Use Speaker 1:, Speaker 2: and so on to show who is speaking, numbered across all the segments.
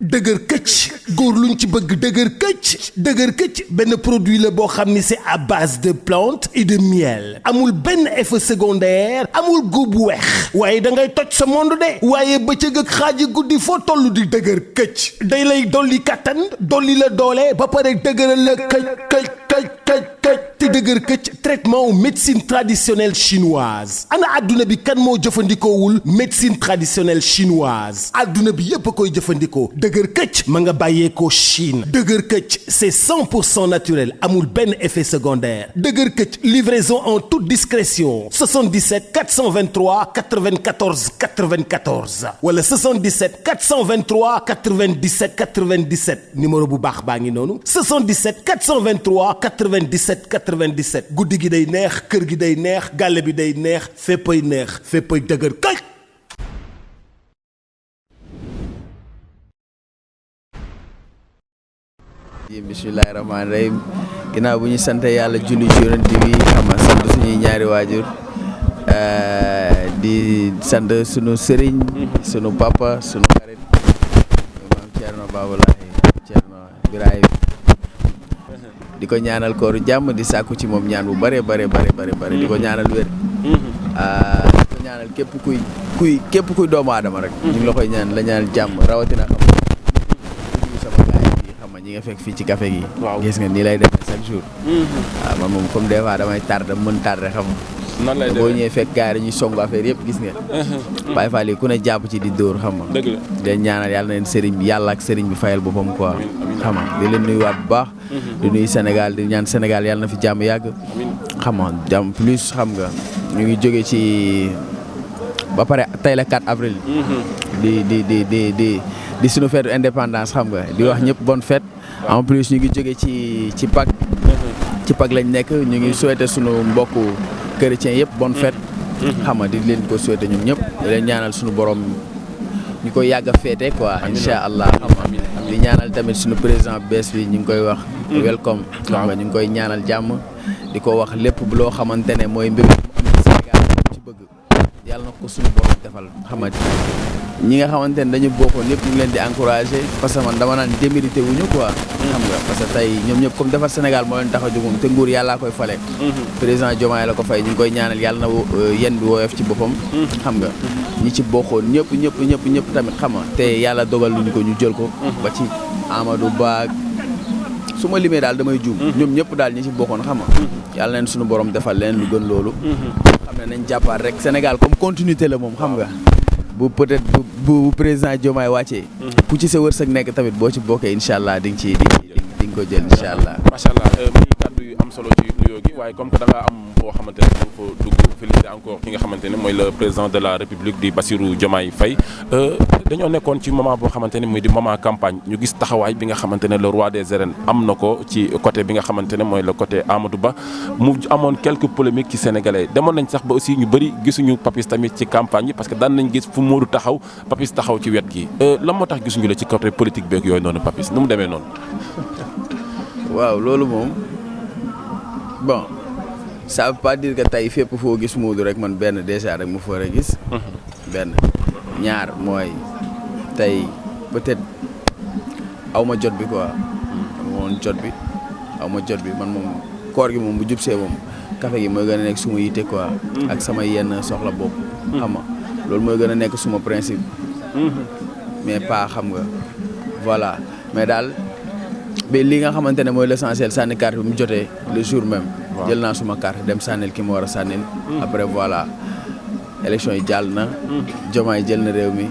Speaker 1: dëgër këcc góor luñ ci bëgg dëgër këcc benn produit la boo xam ni c'est à base de plantes et de miel amul benn effet secondaire amul góob bu weex waaye da ngay toj sa monde de waaye bëccëg ak xaaji guddi foo toll di dëgër këcc day lay dolli kattan dolli la doole ba pare dëgëral la këcc te dëgër këcc traitement wu médecine traditionnelle chinoise ana adduna bi kan moo jëfandikoowul médecine traditionnelle chinoise adduna bi yépp a koy jëfandikoo dëgër këcc ma nga bàyyeekoo Chine dëgër këcc c'est 100% naturel amul benn effet secondaire dëgër këcc livraison en toute discrétion 77 423 94 94 wala 77 423 97 97 numéro bu baax baa ngi noonu 77 423 97 97 guddi gi day neex kër gi day neex gàlle bi day neex féppay dëgër këcc.
Speaker 2: bismillahi rahmaani rahim ginnaaw bu ñu sant yàlla julli ci yonent bi xam nga sant suñuy ñaari waajur di sant sunu sëriñ sunu papa sunu xarit maam Thierno Babalahi Thierno Birahim di ko ñaanal kooru jàmm di sàkku ci moom ñaan bu bare di ko ñaanal wér di ko ñaanal képp kuy doomu aadama rek ñu ngi la koy ñaan la ñaanal jàmm rawatina xam ñi nga fekk fii ci café gi gis nga nii lay demee chaque jour waaw man moom comme des fois damay tardé mën tardé xam nga nan lay demee boo ñëwee fekk gars yi dañuy songu affaire yëpp gis nga Baye Fall yi ku ne jàpp ci di dóor xam nga dëgg la di ñaanal yàlla na leen sëriñ bi yàlla ak sëriñ bi fayal boppam quoi xam nga di leen nuyuwaat bu baax di nuyu Sénégal di ñaan Sénégal yàlla na fi jàmm yàgg xam nga jàmm plus xam nga ñu ngi jóge ci ba pare tey la 4 avril di suñu fête indépendance xam nga di wax ñëpp bonne fête en plus ñu ngi jóge ci Pâques lañ nekk ñu ngi souhaité suñu mbokku chrétiens yëpp bonne fête xam nga di leen ko souhaité ñun ñëpp di leen ñaanal suñu borom ñu koy yàgg a féete quoi incha allah xam nga di ñaanal tamit suñu président bees bi ñu ngi koy wax welcome xam nga ñu ngi koy ñaanal jàmm di ko wax lépp loo xamante ne mooy mbir Sénégal ci bëgg yàlla na ko suñu borom defal xam nga ñi nga xamante ne dañu bokkoon ñëpp ñu ngi leen di encouragé parce que man dama naan démérité wuñu quoi xam nga parce que tey ñoom ñëpp comme defar Sénégal moo leen tax a jógum te nguur yàllaa koy fale président Diomaye la ko fay ñu ngi koy ñaanal yàlla na yen bi woyof ci boppam xam nga ñi ci bokkoon ñëpp tamit xam nga te yàlla dogal luñu ko ñu jël ko ba ci Amadou Ba su ma limee daal damay juum ñoom ñëpp daal ñi ci bokkoon xam nga yàlla leen suñu borom defal leen lu gën loolu xam ne nañ jàppaat rek Sénégal comme continuité la moom xam nga bu peut-être bu président Diomaye wàccee ku ci sa wërsëg nekk tamit boo ci bokkee incha allah di nga ko jël incha allah
Speaker 3: macha allah muy kàddu yu am solo ci nuyoo gi waaye comme que da nga am boo xamante ne da nga fa dugg félicité encore ki nga xamante ne mooy le président de la république di Bassirou Diomaye Faye dañoo nekkoon ci moment boo xamante ne muy di moment campagne ñu gis taxawaay bi nga xamante ne le roi des arènes am na ko ci côté bi nga xamante ne mooy le côté Amadou Ba mu amoon quelques polémiques ci sénégalais demoon nañ sax ba aussi ñu bëri gisuñu Papis tamit ci campagne yi parce que daan nañ gis fu Modou taxaw Papis taxaw ci wet gi lan moo tax gisuñu la ci côté politique beeg yooyu noonu Papis nu mu demee noonu.
Speaker 2: waaw loolu moom bon ça veut pas dire que tey fépp foo gis Modou rek man benn déjà rek mu fa war a gis. benn ñaar mooy tey peut-être aw ma jot bi quoi. aw ma jot bi man moom koor gi moom bu jub see moom café gi mooy gën a nekk suma yitte quoi. ak sama yenn soxla bopp. xam nga loolu mooy gën a nekk suma principe. mais pas xam nga voilà mais daal. mais li nga xamante ne mooy l'essentiel sànni carte bi mu jotee le jour même jël naa suma carte dem sànnil ki ma war a sànnil après voilà élection yi jàll na Diomaye jël na réew mi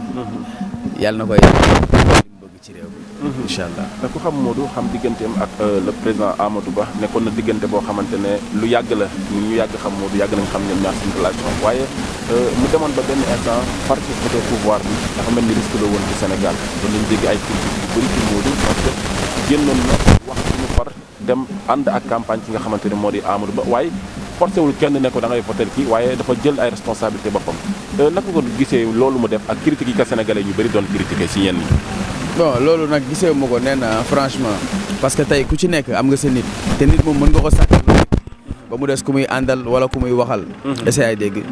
Speaker 2: yàlla na koy li mu bëgg ci réew mi incha allah
Speaker 3: te ku xam Modou xam digganteem ak le président Amadou Ba nekkoon na diggante boo xamante ne lu yàgg la ñu yàgg xam Modou yàgg nañ xam ñoom ñaar suñu relation waaye mu demoon ba benn instant parti côté pouvoir bi dafa mel ni risque la woon ci Sénégal doon nañ dégg ay critiques yu bëri ci Modou parce que génnoon na wax suñu far dem ànd ak campagne ki nga xamante ne moo di Amadou Ba waaye forcé wul kenn ne ko da ngay voter kii waaye dafa jël ay responsabilité boppam naka ko gisee loolu mu def ak critiques yi ka sénégalais ñu bëri doon critiqué si ñenn ñi.
Speaker 2: bon loolu nag gisee ma ko nee na franchement parce que tey ku ci nekk am nga sa nit te nit moom mën nga ko sàkkal ba mu des ku muy àndal wala ku muy waxal. essayé ay dégg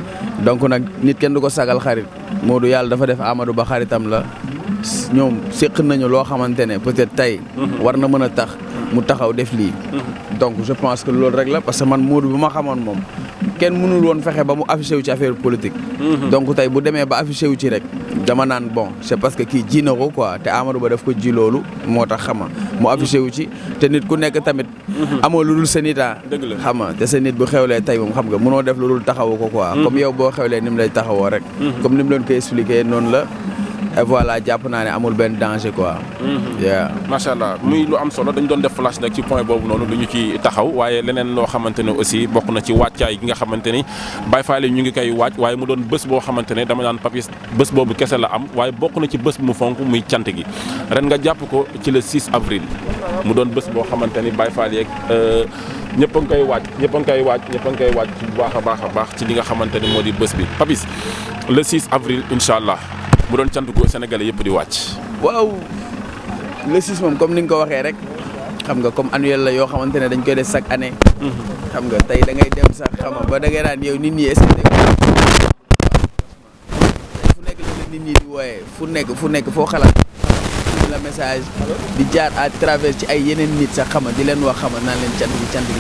Speaker 2: donc nag nit kenn du ko sagal xarit Modou yàlla dafa def Amadou Ba xaritam la ñoom séq nañu loo xamante ne peut-être tey war na mën a tax mu taxaw def lii donc je pense que loolu rek la parce que man Modou bi ma xamoon moom kenn mënul woon fexe ba mu affiché wu ci affaire politique donc tey bu demee ba affiché wu ci rek dama naan bon c'est parce que kii ji na ko quoi te Amadou Ba daf ko ji loolu moo tax xama mu affiché wu ci te nit ku nekk tamit amoo lu dul sa nit xam nga te sa nit bu xewlee tey moom xam nga mënoo def lu dul taxawu ko quoi comme yow boo xewlee ni mu lay taxawoo rek comme ni mu leen koy expliqué noonu la et voilà jàpp naa ne amul benn danger quoi.
Speaker 3: macha allah muy lu am solo dañ doon def flash nag ci point boobu noonu du ñu ci taxaw waaye leneen loo xamante ne aussi bokk na ci wàccaay gi nga xamante ni Baye Fall ñu ngi koy wàcc waaye mu doon bés boo xamante ne dama naan Papis bés boobu kese la am waaye bokk na ci bés bu mu fonk muy cant gi ren nga jàpp ko ci le 6 avril mu doon bés boo xamante ni Baye Fall yeeg ñëpp a ngi koy wàcc ñëpp a ngi koy wàcc ñëpp a ngi koy wàcc bu baax a baax ci li nga xamante ni moo di bés bi Papis le 6 avril incha allah. mu doon cant gu Sénégalais yëpp di wàcc.
Speaker 2: waaw le 6 moom comme ni nga ko waxee rek xam nga comme annuel la yoo xamante ne dañ koy def chaque année. xam nga tey da ngay dem sax xam nga ba da ngay naan yow nit ñi est-ce que fu nekk la nit ñi di wooyee fu nekk foo xalaat la message di jaar à travers ci ay yeneen nit sax xam nga di leen wax xam nga naan leen cant gi.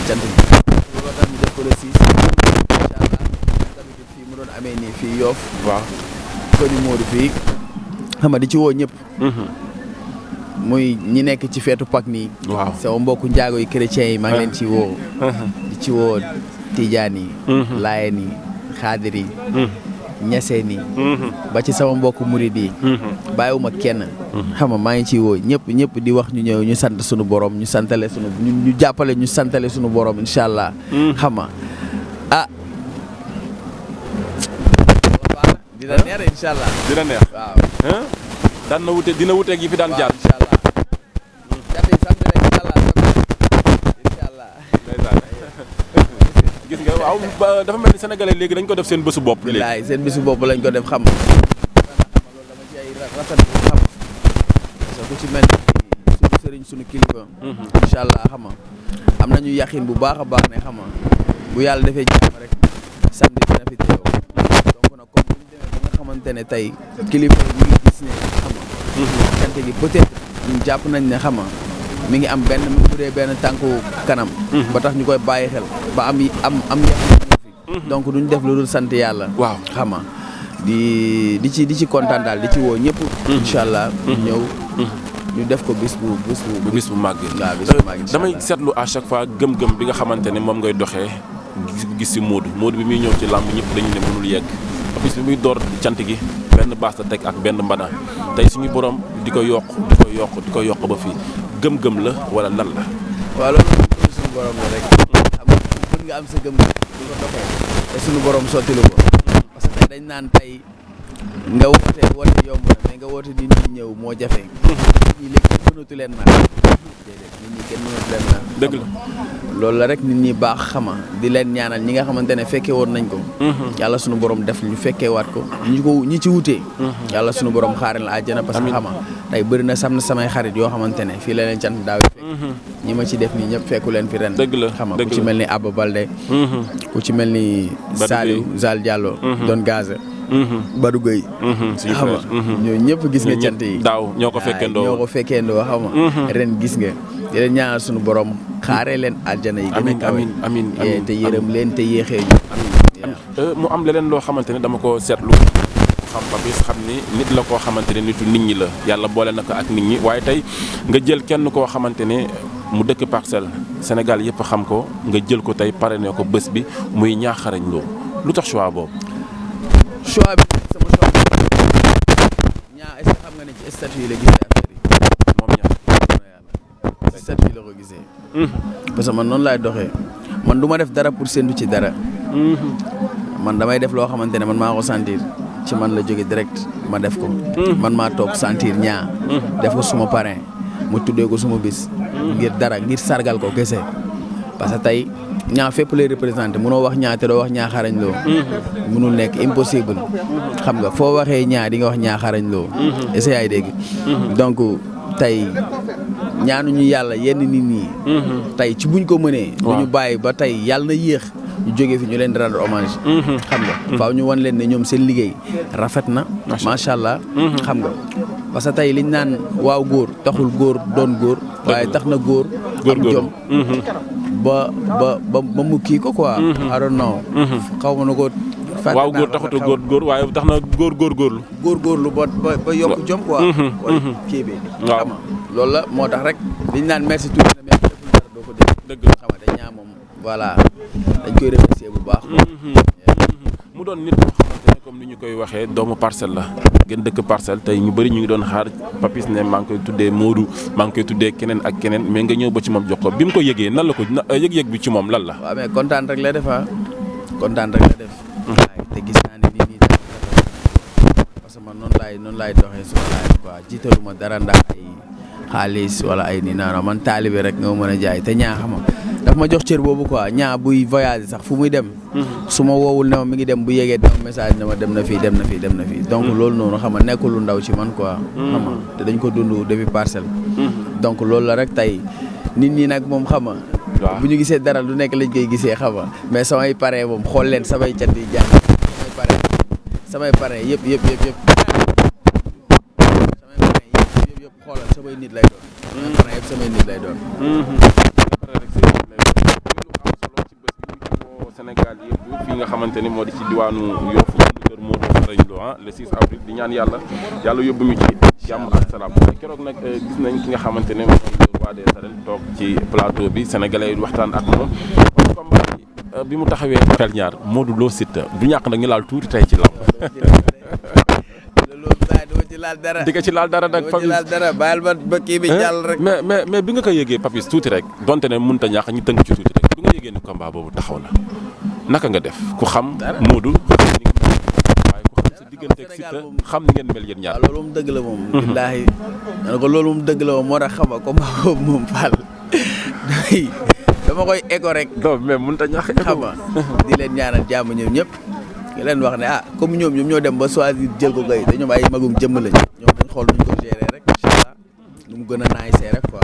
Speaker 2: looloo tax ñu def ko le 6 incha allah tamit fii mu doon amee nii fii Yoff.
Speaker 3: waaw.
Speaker 2: ko di Modou fii xam nga di ci woo ñëpp muy ñi nekk ci feetu Pâques nii
Speaker 3: waaw
Speaker 2: sama mbokku njaago yi chrétiens yi maa ngi leen ci woo di ci woo Tijaan yi Laayeen yi Xaadir yi Ñaseen yi ba ci sama mbokku murid yi bàyyiwuma kenn xam nga maa ngi ciy woo ñëpp di wax ñu ñëw ñu sant suñu borom ñu santale suñu ñu jàppale ñu santale suñu borom incha allah xam nga dina neex incha allah
Speaker 3: dina neex
Speaker 2: waaw.
Speaker 3: daan na wute dina wuteeg yi fi daan jaar.
Speaker 2: incha allah. jafe samedi rek incha allah incha allah.
Speaker 3: gis nga waaw dafa mel ni sénégalais léegi dañ ko def seen bésu bopp. léegi
Speaker 2: bilaay seen bésu bopp lañ ko def xam. loolu dama ci ay rafet bu xam. parce que ku ci mel ni suñu sëriñ suñu kilifa. incha allah xam nga am nañu yaqin bu baax a baax ne xam nga bu yàlla defee jàmm rek samedi dina fi teew. xamante ne tey kilifa ñu ngi gis ne xam nga cant gi peut-être ñun jàpp nañ ne xam nga mi ngi am benn mu dee benn tànku kanam ba tax ñu koy bàyyi xel ba am fi donc duñ def lu dul sant yàlla
Speaker 3: waaw
Speaker 2: xam nga di ci kontaan daal di ci woo ñëpp incha allah ñëw ñu def ko bis bu
Speaker 3: màgg
Speaker 2: waaw bis bu màgg
Speaker 3: damay seetlu à chaque fois gëm-gëm bi nga xamante ne moom ngay doxee gis si Modou bi muy ñëw ci làmb ñëpp dañu ne mënul yegg Papis bi muy door cant gi benn baas la teg ak benn mbana tey suñu borom di ko yokk ba fii gëm-gëm la wala lan la.
Speaker 2: waaw loolu moom suñu borom la rek. xam nga mën nga am sa gëm-gëm di ko doxee te suñu borom sotti lu ko. parce que dañ naan tey nga woote yomb na mais nga woote nit ñi ñëw moo jafe. nit ñi léegi kenn mënatu leen naan. déedéet nit ñi kenn mënatu leen naan.
Speaker 3: dëgg la.
Speaker 2: loolu la rek nit ñi baax xama di leen ñaanal ñi nga xamante ne fekkee woon nañ ko yàlla suñu borom def ñu fekkee waat ko ñi ci wutee yàlla suñu borom xaaral la àjjana parce que xama tey bëri na samay xarit yoo xamante ne fii la leen cant daaw fekk ñi ma ci def nii ñëpp fekku leen fi ren
Speaker 3: dëgg la
Speaker 2: xama ku ci mel ni Abba Balde ku ci mel ni Saliou Zal Diallo Don Gaza Badou Gueye xam nga ñoo ñëpp gis nga cant yi
Speaker 3: daaw ñoo ko
Speaker 2: fekkeendoo xam nga ren gis nga di leen ñaanal suñu borom xaaree leen aljana yi gën a kawe
Speaker 3: amiin
Speaker 2: te yërëm leen te yéexee ñu
Speaker 3: mu am leneen loo xamante ne dama ko seetlu xam Papis xam ni nit la koo xamante ne nitu nit ñi la yàlla boole na ko ak nit ñi waaye tey nga jël kenn koo xamante ne mu dëkk Parcelles Sénégal yëpp xam ko nga jël ko tey parrainé ko bés bi muy Niakharañ Lo lu tax choix boobu.
Speaker 2: choix bi sama choix bi est-ce que xam nga ne ci statut yi la gisee affaire yi
Speaker 3: moom ñaar
Speaker 2: statut yi la ko gisee. parce que man noonu laay doxee man du ma def dara pour séntu ci dara. man damay def loo xamante ne man maa ko sentir ci man la jóge direct ma def ko. man maa toog sentir ñaa def ko suma parrain mu tuddee ko suma bis. ngir dara ngir sargal ko kese. parce que tey ñaa fépp lay représenté munoo wax ñaa te doo wax Niakharañ Lo. munul nekk impossible. xam nga foo waxee ñaa di nga wax Niakharañ Lo. est-ce que yaay dégg. donc tey ñaanuñu yàlla yenn nit ñi. tey ci buñ ko mënee. waaw ñu bàyyi ba tey yàlla na yéex. ñu jógee fi ñu leen di rendre hommage. xam nga faaw ñu wan leen ne ñoom seen liggéey rafet na. macha allah xam nga parce que tey liñ naan waaw góor taxul góor doon góor waaye tax na góor am jom ba mu kii ko quoi I don't know xaw ma na ko
Speaker 3: waaw góor taxutu góor waaye tax na góorgóorlu
Speaker 2: ba yokk jom quoi wala kii bi xam nga loolu la moo tax rek liñ naan merci tout na mais deful dara doo ko dégg xam nga dañ ñaa moom voilà dañ koy remercier bu baax
Speaker 3: mu doon nit boo xamante ne comme ni ñu koy waxee doomu Parcelles la gën dëkk Parcelles tey ñu bëri ñu ngi doon xaar Papis ne maa ngi koy tuddee Modou maa ngi koy tuddee keneen ak keneen mais nga ñëw ba ci moom jox ko bi mu ko yëgee nan la ko yëg-yëg bi ci moom lan la.
Speaker 2: waaw mais kontaan rek la def kontaan rek la def. waaye te gis naa ne nii parce que man noonu laay doxee suma laay quoi jiitaluma dara ndax ay xaalis wala ay nii non man taalibe rek nga mën a jaay te ñaa xam daf ma jox cër boobu quoi ñaa buy voyage sax fu muy dem. su ma woowul ne ma mi ngi dem bu yegee dama message ne ma dem na fii donc loolu noonu xam nga nekkul lu ndaw ci man quoi. xam nga te dañ ko dund depuis Parcelles. donc loolu la rek tey nit ñi nag moom xam nga bu ñu gisee dara lu nekk lañ koy gisee xam nga mais samay pare moom xool leen samay cat yi jàng samay pare yëpp xoolal samay nit lay doon. samay pare yëpp samay nit lay doon.
Speaker 3: Sénégal yëpp fii nga xamante ni moo di ci diwaanu Yoff kër Modou Xarañ Lo le 6 avril di ñaan yàlla yóbbu ñu ci jàmm ak salaam keroog nag gis nañ ki nga xamante ne mooy le roi des arènes toog ci plateau bi sénégalais yi waxtaan ak moom combat bi mu taxawee xel ñaar Modou Lo Siteu du ñàkk nag ñu laal tuuti tey ci lamb di nga ci laal dara nag Papis
Speaker 2: bàyyil ba kii bi jàll rek
Speaker 3: mais bi nga ko yëgee Papis tuuti rek donte ne mënut a ñàkk ñu tënk ci tuuti rek bi nga yëgee ni combat boobu taxaw na naka nga def ku xam Modou waaye ku xam sa diggante ak Siteu xam ni ngeen mel yéen ñaar.
Speaker 2: loolu moom dëgg la moom. billaahi ma ne ko loolu moom dëgg la moom moo tax xam nga combat boobu moom Fall dama koy écho rek.
Speaker 3: non mais mënut a ñàkk
Speaker 2: xam nga di leen ñaanal jàmm ñoom ñëpp. di leen wax ne comme ñoom ñoo dem ba choisir jël ko gay te ñoom ay magum jëmm lañ ñoom dañ xool nuñ ko gérer rek incha allah nu mu gën a naay see rek quoi.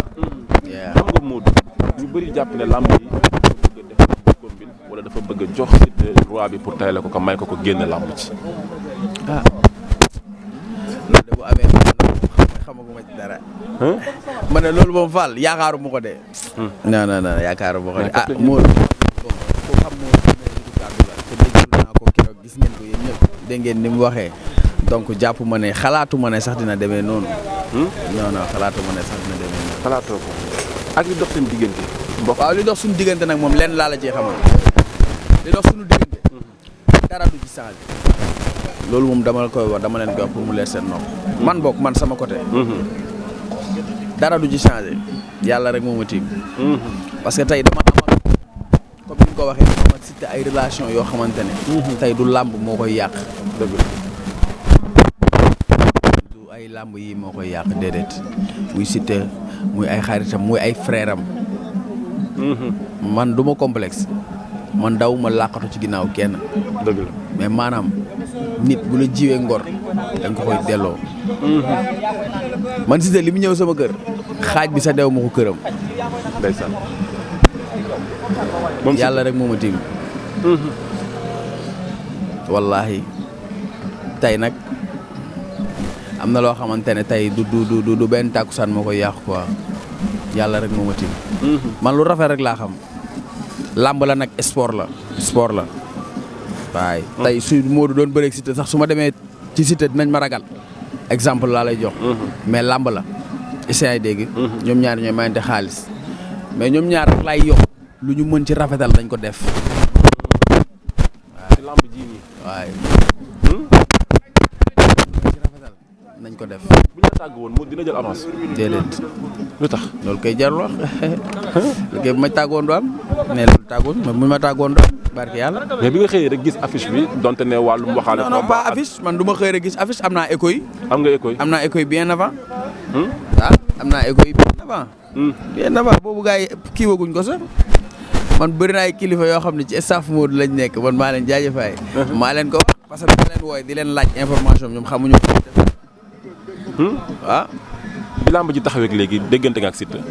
Speaker 3: xam nga Modou ñu bëri jàpp ne lamb yi dafa bëgg a def combine wala dafa bëgg a jox Siteu roi bi pour tayle ko may ko génn lamb ci.
Speaker 2: loolu de bu amee xamaguma ci dara. ma ne loolu moom Fall yaakaaruma ko de. non yaakaaruma ko de Modou ku xam Modou gis ngeen ko yéen ñëpp dégg ngeen ni mu waxee donc jàpp ma ne xalaatu ma ne sax dina demee noonu. non xalaatu ma ne sax dina demee noonu.
Speaker 3: xalaatoo ko ak li dox seen diggante.
Speaker 2: waaw li dox suñu diggante nag moom lenn laa la cee xamal li dox suñu diggante dara du ci changé. loolu moom dama la koy wax dama leen koy wax pour mu leer seen nopp. man bokk man sama côté. dara du ci changé yàlla rek moo ma tiim. parce que tey dama amal comme ni nga ko waxee dama Siteu ay relation yoo xamante ne. tey du làmb moo koy yàq. dëgg du ay làmb yi moo koy yàq déedéet muy Siteu muy ay xaritam muy ay frère am. man du ma complexe man daw ma làqatu ci ginnaaw kenn.
Speaker 3: dëgg la
Speaker 2: mais maanaam nit bu la jiwee ngor dañ ko koy delloo. man Siteu li mu ñëw sama kër xaaj bi sa dew ma ko këram.
Speaker 3: ndeysaan.
Speaker 2: yàlla rek moo ma tiim. wallaahi tey nag am na loo xamante ne tey du benn tàkkusaan moo koy yàqu quoi yàlla rek moo ma tiim. man lu rafet rek laa xam. làmb la nag sport la. waaye tey su Modou doon bëreeg Siteu sax su ma demee ci Siteu dinañ ma ragal exemple laa lay jox. mais làmb la. essayé dégg. ñoom ñaar ñooy mayante xaalis mais ñoom ñaar rek laay yokk lu ñu mën ci rafetal dañ ko def.
Speaker 3: waaw ci lamb ji nii.
Speaker 2: waaye. ci rafetal nañ ko def.
Speaker 3: bu ñu la tàgg woon moo dina jël avance.
Speaker 2: déedéet.
Speaker 3: lu tax
Speaker 2: loolu kay jarul wax lu kay bu ma tàggoon du am mais loolu tàggoon mais bu ma tàggoon du am barke yàlla.
Speaker 3: mais bi nga xëyee rek gis affiche bi donte ne wàllum waxaale.
Speaker 2: non pas affiche man du ma xëy rek gis affiche am naa écho yi.
Speaker 3: am nga écho yi.
Speaker 2: am naa écho yi bien avant. am naa écho yi bien avant. bien avant boobu gars yi kii waguñ ko sax. man bëri na ay kilifa yoo xam ne ci staff Modou lañ nekk man maa leen jaajëfaay. maa leen ko wax parce que dama leen wooy di leen laaj information ñoom xamuñu ko. waaw.
Speaker 3: bi lamb ji taxawee ak léegi déggante nga ak Siteu.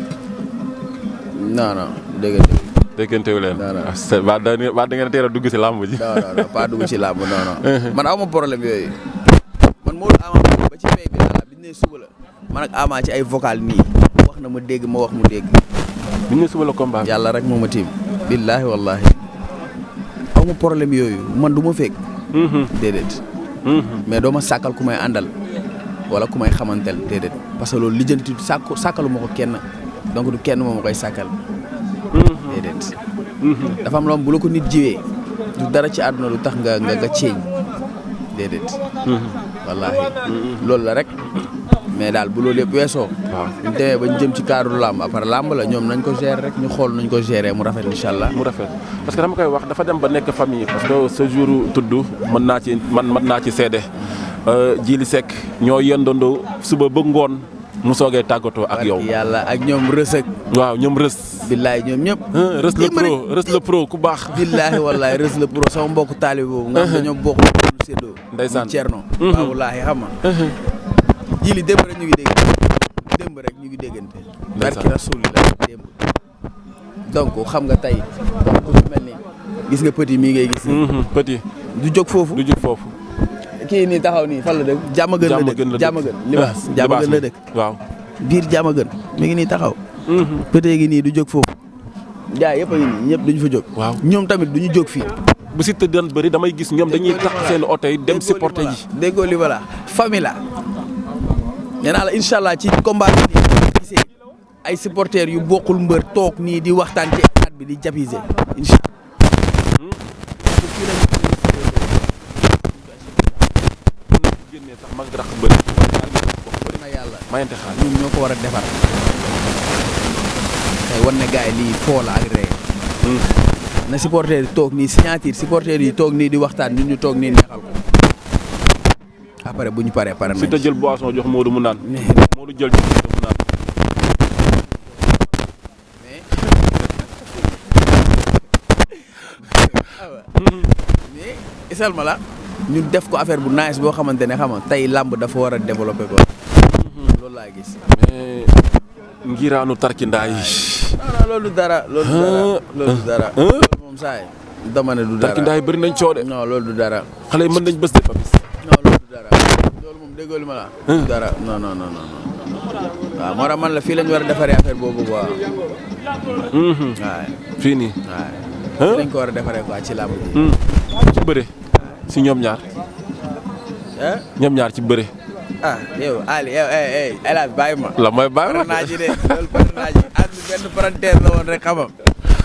Speaker 2: non déggante.
Speaker 3: déggantewu leen. waa da ngeen teel a dugg si lamb ji.
Speaker 2: non pas dugg si lamb non. man aw ma problème yooyu. man Modou Ama ba ci pay bi laa ne suba la man ak Ama ci ay vocal nii wax na ma dégg ma wax mu dégg.
Speaker 3: biñ ne suba la combat.
Speaker 2: yàlla rek moo ma tiim. billaahi wallaahi aw ma problème yooyu man du ma fekk. déedéet. mais doo ma sàkkal ku may àndal wala ku may xamantel déedéet parce que loolu lijjanti sàkkalu ma ko kenn donc du kenn moo ma koy sàkkal. déedéet. dafa am loom bu la ko nit jiwee du dara ci àdduna lu tax nga ceeñ déedéet. wallaahi loolu la rek mais daal bu loolu yëpp weesoo. waaw ñu demee ba ñu jëm ci cadre làmb après làmb la ñoom nañ ko gérer rek ñu xool nañ ko gérer mu rafet incha allah.
Speaker 3: mu rafet parce que dama koy wax dafa dem ba nekk famille parce que ce jour tudd mën naa ci seede Djily Seck ñoo yendandoo suba ba ngoon mu soogee tàggatoo ak yow.
Speaker 2: yàlla ak ñoom rësëg.
Speaker 3: waaw ñoom rës.
Speaker 2: billaay ñoom ñëpp.
Speaker 3: rës le pro ku baax.
Speaker 2: billaahi wallaahi rës le pro sama mbokku taalibe boobu. nga xam dañoo bokk lu séddoo.
Speaker 3: ndeysaan
Speaker 2: Cerno. waaw wallaahi xam nga. Djily démb rek ñu ngi dégg démb rek ñu ngi déggante. barki rasulillah démb. donc xam nga tey ku ci mel ni gis nga petit mii ngay gis.
Speaker 3: petit.
Speaker 2: du jóg foofu
Speaker 3: du jóg foofu.
Speaker 2: kii nii taxaw nii fan la dëkk. jàmm gën la dëkk jàmm gën libaas jàmm gën la dëkk.
Speaker 3: waaw
Speaker 2: biir jàmm gën mi ngi nii taxaw. petit gi nii du jóg foofu. jaay yëpp a ngi nii ñëpp duñu fa jóg. waaw ñoom tamit duñu jóg fii.
Speaker 3: bu si tëddaan bëri damay gis ñoom dañuy tax seen oto yi dem supporter ji.
Speaker 2: déggoo li voilà famille la. nee naa la incha allah ci combat bi nii gisee ay supporters yu bokkul mbër toog nii di waxtaan ci stade bi di japiser incha allah.
Speaker 3: génnee sax mag rax bëri.
Speaker 2: na yàlla
Speaker 3: mayante xaal
Speaker 2: ñun ñoo ko war a defar. tey wan ne gars yi lii foo la ak ree. na supporters yi toog nii signature supporters yi toog nii di waxtaan ñun ñu toog nii neexal ko. après bu ñu paree pare nañ
Speaker 3: si te jël boisson jox Modou mu naan. Modou jël jox Modou mu naan.
Speaker 2: mais isal ma la ñu def ko affaire bu nice boo xamante ne xam nga tey làmb dafa war a développer ko. loolu laa gis.
Speaker 3: mais ngiraanu tarkindaa yi.
Speaker 2: non loolu du dara. loolu du dara. loolu moom saa yi dama ne du dara
Speaker 3: tarkindaa yi bëri nañ coow de.
Speaker 2: non loolu du dara.
Speaker 3: xale yi mën nañ bës de fa bis.
Speaker 2: non loolu du dara loolu moom déggoo li ma la. du dara non. waaw moo tax man la fii lañ war a defaree affaire boobu quoi. waaw
Speaker 3: fii nii.
Speaker 2: waaw dañ ko war a defaree quoi ci làmb ji.
Speaker 3: ci bëre. si ñoom ñaar. ñoom ñaar ci bëre.
Speaker 2: ah yow Ali yow El Hadj bàyyi ma.
Speaker 3: la mooy bàyyi ma
Speaker 2: parrainage de loolu parrainage ànd benn parenthèse la woon rek xamam.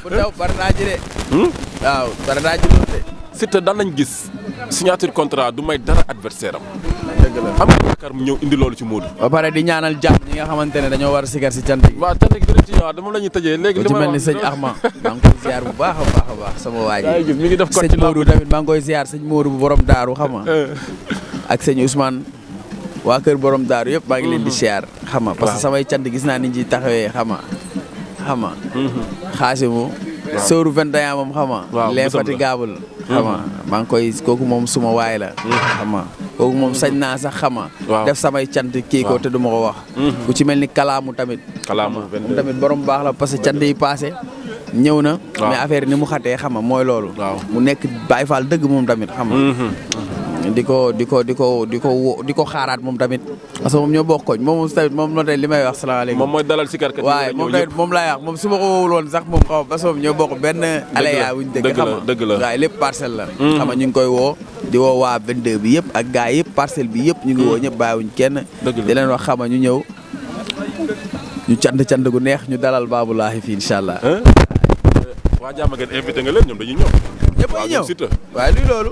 Speaker 2: bu daw parrainage de. waaw parrainage loolu de.
Speaker 3: Siteu daan nañ gis signature contrat du may dara adversaire am.
Speaker 2: dëgg la
Speaker 3: am nga yaakaar mu ñëw indi loolu ci Modou.
Speaker 2: ba pare di ñaanal jàmm ñi nga xamante ne dañoo war a sigar si cant gi.
Speaker 3: waaw cant gi dinañ ci ñëwaat dama la ñuy tëjee léegi.
Speaker 2: li ma mel ni sëñ Axma maa ngi koy ziar bu baax a baax sama waa ji.
Speaker 3: mi ngi def ko ci
Speaker 2: sëñ Modou tamit maa ngi koy ziar sëñ Modou bu borom daaru xam nga ak sëñ Ousmane waa kër borom daaru yëpp maa ngi leen di ziar xam nga parce que samay cant gis naa ni ñu ciy taxawee xam nga xaasimu sóoru 21 moom xam nga l'infatigable xam nga maa ngi koy kooku moom suma waay la xam nga kooku moom sañ naa sax xam nga def samay cant kii ko te du ma ko wax ku ci mel ni kalaamu tamit moom tamit borom baax la parce que cant yi passé ñëw na mais affaire yi ni mu xatee xam nga mooy loolu mu nekk Baay Faal dëgg moom tamit xam nga di ko xaaraat moom tamit parce que moom ñoo bokk koñ moom tamit moom noonu li may wax salaamaaleykum
Speaker 3: moom mooy dalal si karkat
Speaker 2: waaye moom tamit moom laay wax moom su ma ko woowul woon sax moom xaw parce que moom ñoo bokk benn alaya wuñ dëgg xam nga
Speaker 3: dëgg la
Speaker 2: waaye lépp parcelle la xam nga ñu ngi koy woo di woo waa 22 bi yëpp ak gars yëpp parcelle bi yëpp ñu ngi woo ñëpp bàyyiwuñ kenn di leen wax xam nga ñu ñëw ñu cant gu neex ñu dalal Baboulaye fii incha allah
Speaker 3: waa Diamaguène invité nga leen ñoom dañuy ñëw.
Speaker 2: ñëppay ñëw waaye luy loolu.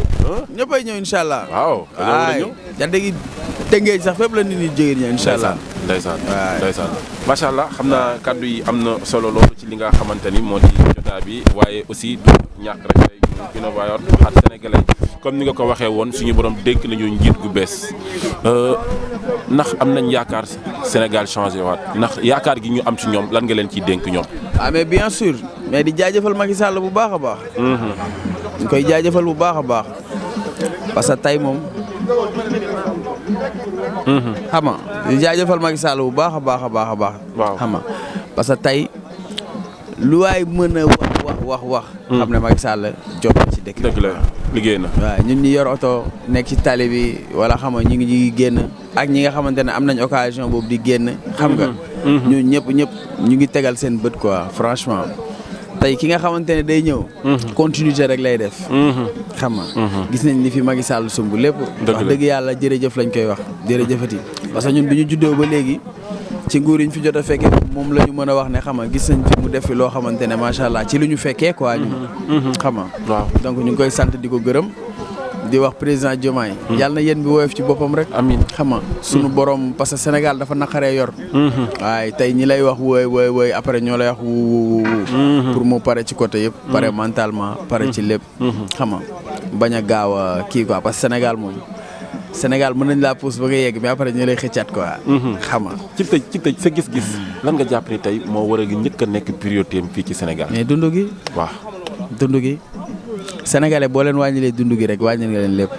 Speaker 2: ñëppay ñëw incha allah.
Speaker 3: waaw
Speaker 2: waaw jant gi tëngeej sax fépp la nit ñi jógee ñëw incha allah.
Speaker 3: ndeysaan macha allah xam naa kaddu yi am na solo loolu ci li nga xamante ni moo di jotaay bi waaye aussi du ñàkk rek tey Innovayor waxaat sénégalais comme ni nga ko waxee woon suñu borom dénk nañu njiit gu bees ndax am nañ yaakaar Sénégal changé waat ndax yaakaar gi ñu am ci ñoom lan nga leen ciy dénk ñoom.
Speaker 2: ah mais bien sûr mais di jaajëfal Macky Sall bu baax a baax. ñu koy jaajëfal bu baax a baax parce que tey moom. xam nga di jaajëfal Macky Sall bu baax a baax a baax a baax.
Speaker 3: waaw
Speaker 2: xam nga parce que tey lu waay mën a wax wax. xam ne Macky Sall jot na ci dëkk bi.
Speaker 3: dëgg la liggéey na.
Speaker 2: waaw ñun ñi yor oto nekk ci tali bi wala xam nga ñu ngi génn ak ñi nga xamante ne am nañ occasion boobu di génn. xam nga. ñun ñëpp ñu ngi tegal seen bët quoi franchement. tey ki nga xamante ne day ñëw. continuité rek lay def. xam nga. gis nañ ni fi Macky Sall sumb lépp. wax dëgg yàlla jërëjëf lañ koy wax jërëjëfati parce que ñun bi ñu juddoo ba léegi ci nguur yi ñu fi jot a fekkee moom la ñu mën a wax ne xam nga gis nañ fi mu def fi loo xamante ne macha allah ci lu ñu fekkee quoi ñun. xam nga
Speaker 3: waaw donc
Speaker 2: ñu ngi koy sant di ko gërëm. di wax président Diomaye. yàlla na yéen bi woyof ci boppam rek.
Speaker 3: amiin
Speaker 2: xam nga sunu borom parce que Sénégal dafa naqaree yor. waaye tey ñi lay wax wooy après ñoo lay wax pour mu pare ci côté yëpp. pare mentalement pare ci lépp. xam nga bañ a gaaw a kii quoi parce que Sénégal moom Sénégal mën nañ laa pousse ba nga yegg mais après ñu lay xëccaat quoi. xam nga
Speaker 3: ci tëj sa gis-gis. lan nga jàpp ni tey moo war a njëkk a nekk priorité am fii ci Sénégal.
Speaker 2: mais dund gi.
Speaker 3: waaw
Speaker 2: dund gi. Sénégalais boo leen wàññilee dund gi rek wàññil nga leen lépp.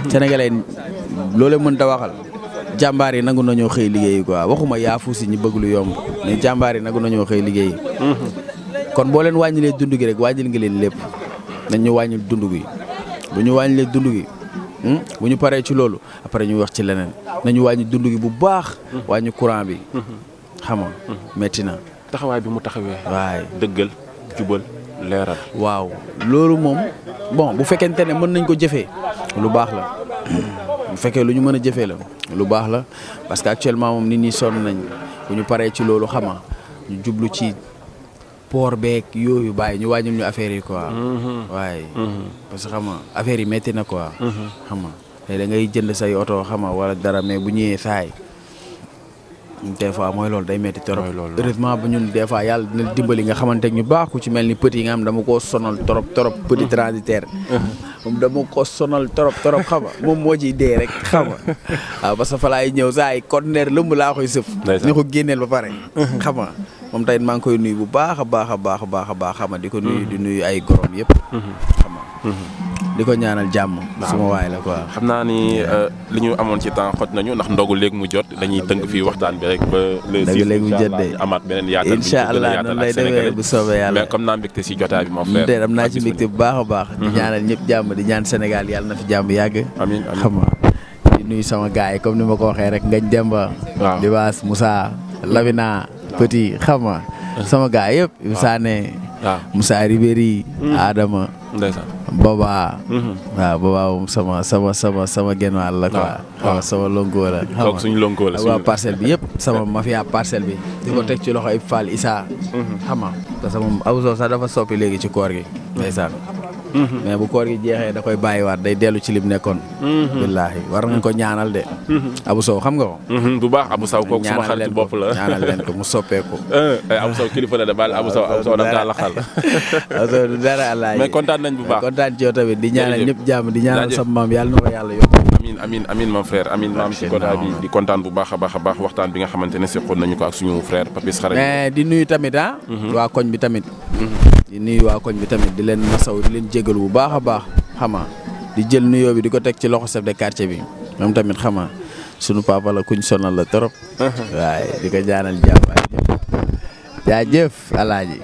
Speaker 2: Sénégalais loo leen mën ta waxal jàmbaar yi nangu nañoo xëy liggéeyi quoi waxuma yaafu si ñu bëgg lu yomb mais jàmbaar yi nangu nañoo xëy liggéeyi. kon boo leen wàññilee dund gi rek wàññil nga leen lépp nañ ñu wàññil dund gi bu ñu wàññilee dund gi bu ñu paree ci loolu après ñu wax ci leneen nañu wàññi dund gi bu baax. wàññi courant bi. xam nga métti na.
Speaker 3: taxawaay bi mu taxawee.
Speaker 2: waaye
Speaker 3: dëggal jubal. leeral
Speaker 2: waaw loolu moom bon bu fekkente ne mën nañ ko jëfee lu baax la bu fekkee lu ñu mën a jëfee la lu baax la parce que actuellement moom nit ñi sonn nañ bu ñu paree ci loolu xama ñu jublu ci port beeg yooyu bàyyi ñu wàññil ñu affaire yi quoi. waaye parce que xama affaire yi métti na quoi. xama te da ngay jënd say oto xama wala dara mais bu ñëwee saay des fois mooy loolu day metti trop. heureusement bu ñun des fois yàlla dina dimbali nga xamante ñu baax ku ci mel ni petit yi nga xam dama koo sonal trop petit transitaire. moom dama ko sonal trop xam nga moom moo ciy dee rek xam nga waaw parce que fa laay ñëw saa yi conteneur lëmb laa koy sëf. ni ko génneel ba pare. xam nga moom tamit maa ngi koy nuyu bu baax a baax xam nga di ko nuyu di nuyu ay gorom yëpp. xam nga di ko ñaanal jàmm. suma waay la quoi.
Speaker 3: xam naa ni li ñu amoon ci temps xoj nañu ndax ndogu léegi mu jot dañuy tënk fii waxtaan bi rek ba. le 6
Speaker 2: léegi mu jot de
Speaker 3: amaat beneen yaatal.
Speaker 2: incha allah noonu lay demee bu soobee yàlla.
Speaker 3: mais comme naa mbégte si jotaay bi mon frère.
Speaker 2: te am naa ci mbégte bu baax a baax. di ñaanal ñëpp jàmm di ñaan Sénégal yàlla na fi jàmm yàgg.
Speaker 3: amiin
Speaker 2: xam nga di nuyu sama gars yi comme ni ma ko waxee rek Ngañ Demba.
Speaker 3: waaw
Speaker 2: Libaas Moussa Lamina Petit xam nga sama gars yëpp. Sané.
Speaker 3: waaw
Speaker 2: Moussa Ribéry. Adama.
Speaker 3: ndeysaan.
Speaker 2: Boba. waaw Boba moom sama genn wàll la quoi. waaw sama lonko la. xam nga
Speaker 3: suñu lonko la
Speaker 2: waa parcelle bi yëpp sama mafia parcelle bi. di ko teg ci loxo ay Fall Issa. xam nga parce que moom Abou Sow sax dafa soppi léegi ci koor gi. ndeysaan. mais bu koor gi jeexee da koy bàyyiwaat day dellu ci lim nekkoon. billaahi war nañ ko ñaanal de. Abou Sow xam nga ko.
Speaker 3: bu baax Abou Sow kooku suma xaritu bopp la
Speaker 2: ñaanal leen ko mu soppeeku.
Speaker 3: Abou Sow kilifa la de baal Abou Sow da nga laxal.
Speaker 2: Abou Sow du dara allah
Speaker 3: mais kontaan nañ bu baax
Speaker 2: kontaan ci yow tamit di ñaanal ñëpp jàmm di ñaanal sama maam yàlla na ko yàlla yokk.
Speaker 3: amiin mon frère amiin maam ci kotaay bi di kontaan bu baax a baax waxtaan bi nga xamante ne seqoon nañu ko ak suñu frère Papis Xaragne.
Speaker 2: mais di nuyu tamit waa koñ bi tamit. di nuyu waa koñ bi tamit di leen masaw di leen jégalu bu baax a baax xama di jël nuyoo bi di ko teg ci loxo chef de quartier bi moom tamit xama sunu papa la kuñ sonal la trop. waaye di ko jaanal jàmm jaajëf alaaji